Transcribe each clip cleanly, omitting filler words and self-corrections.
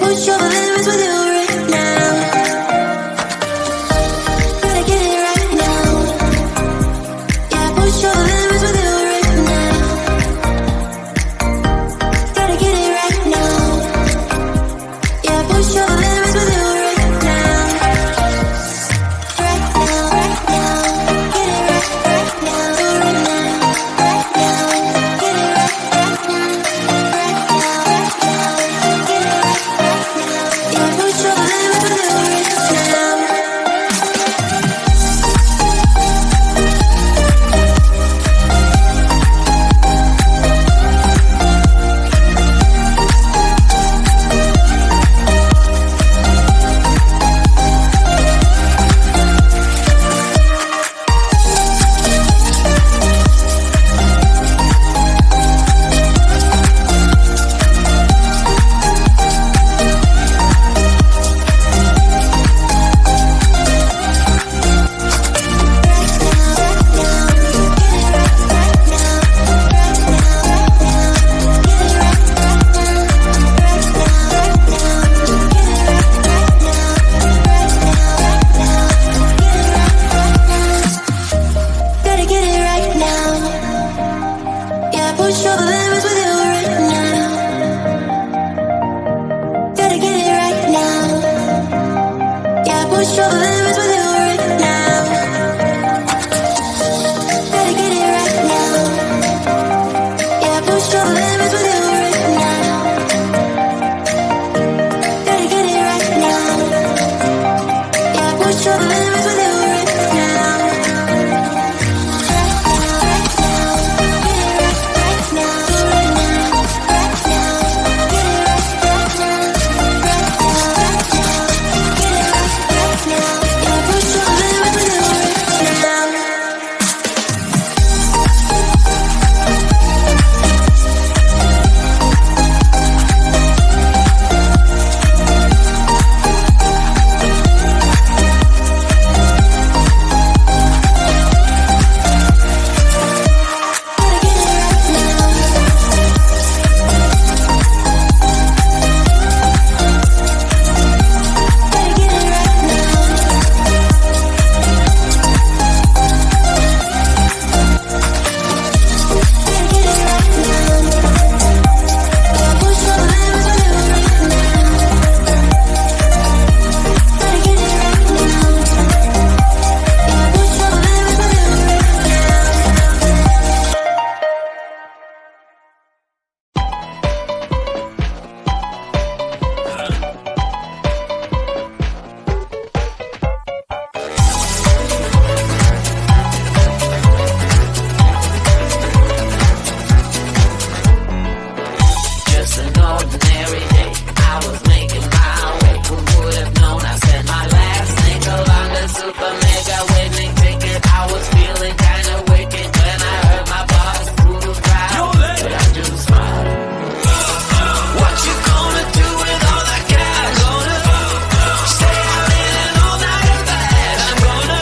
push your limits with you right now. Gotta get it right now. Yeah, push your limits with you right now. Gotta get it right now. Yeah, push your limits with you right now. Right now, right now. Get it right, right now, right now, right now. Get it right, right now, right now, right now. Get it right, right now. Yeah, push your limits with you right now. Gotta get it right now. Yeah, push your limits with you right now. Gotta get it right now. Yeah, push your limits with you right now. Gotta get it right now. Yeah, push your limits with you right now. Gotta get it right now. Yeah, push your limits with you right now. Just an ordinary day. I was making my way. Who would have known I spent my last nickel on the super mega winning ticket? I was feeling kinda wicked when I heard my boss through the crowd. But I just smiled. What you gonna do with all that cash? Gonna stay out in an all-nighter bed. I'm gonna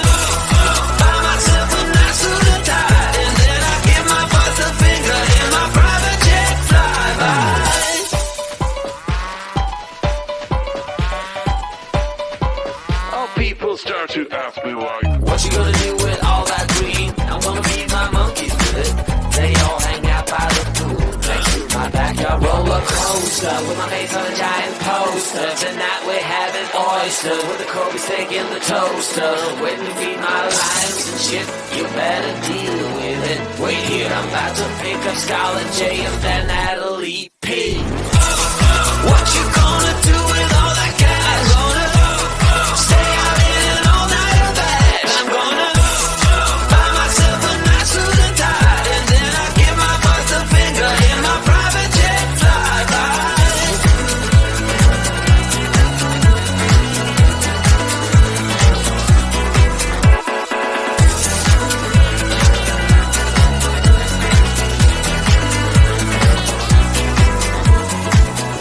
buy myself a nice suit and tie, and then I give my boss a finger in my private jet flyby. People start to ask me why. What you gonna do with all that green? I'm gonna feed my monkeys with it. They all hang out by the pool next to my backyard roller coaster with my face on a giant poster. Tonight we're having oysters with the Kobe steak in the toaster. Waiting to feed my lions and shit. You better deal with it. Wait here, I'm about to pick up Scarlett J and then Natalie P. What you gonna do with all that cash? Gonna stay out in an all-nighter bed. I'm gonna buy myself a nice suit and tie, and then I give my boss a finger in my private jet flyby.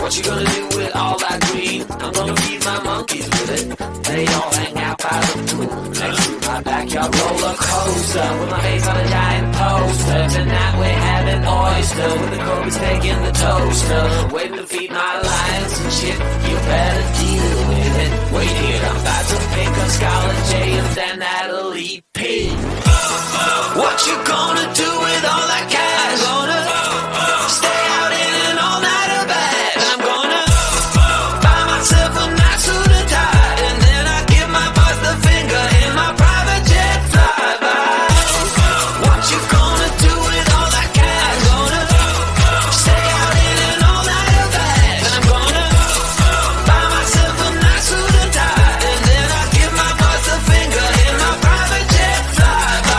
What you gonna do with all that green? I'm gonna feed my monkeys with it. They all hang out by the pool next to my backyard roller coaster with my face on a giant poster. Tonight we're having oysters with the Kobe steak in the toaster. Waiting to feed read my lines and shit, you better deal with it. Wait here, I'm about to pick a Scarlet J and then that'll eat P. What you gonna do with all that cash? Gonna stay out in an all-nighter bag. I'm gonna buy myself a nice suit and tie, and then I give my boss the finger in my private jet flyby. What you gonna do with all that cash? Gonna stay out in an all-nighter bag. I'm gonna buy myself a nice suit and tie, and then I give my boss the finger in my private jet flyby.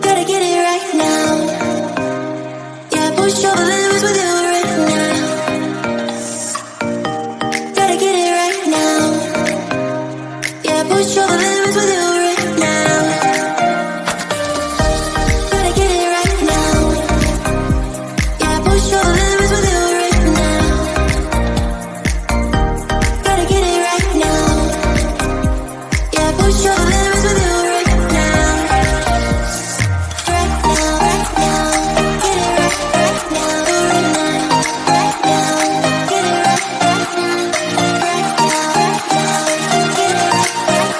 Gotta get it right now. Yeah, push your limits with you right now. Gotta get it right now. Yeah, push your limits with you right now. Gotta get it right now. Yeah, push your limits with you right now. Gotta get it right now. Yeah, push your limits with you right now. Right now, right now, get it right now, right now, right now, get it right now, right now, get it right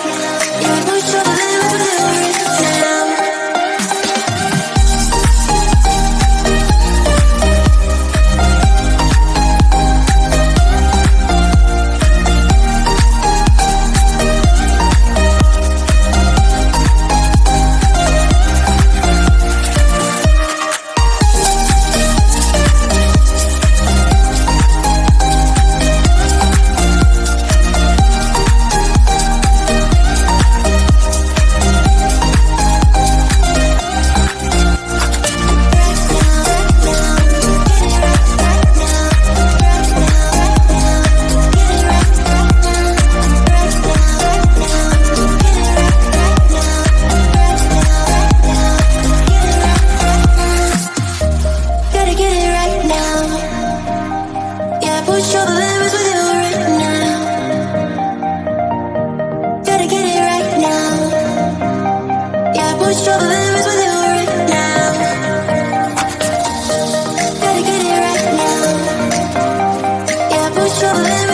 now. Yeah, push your limits with you right now. Gotta get it right now. Yeah, push all the limits with you right now. Gotta get it right now. Yeah, push all the limits with you right now. Gotta get it right now. Yeah, push all the limits.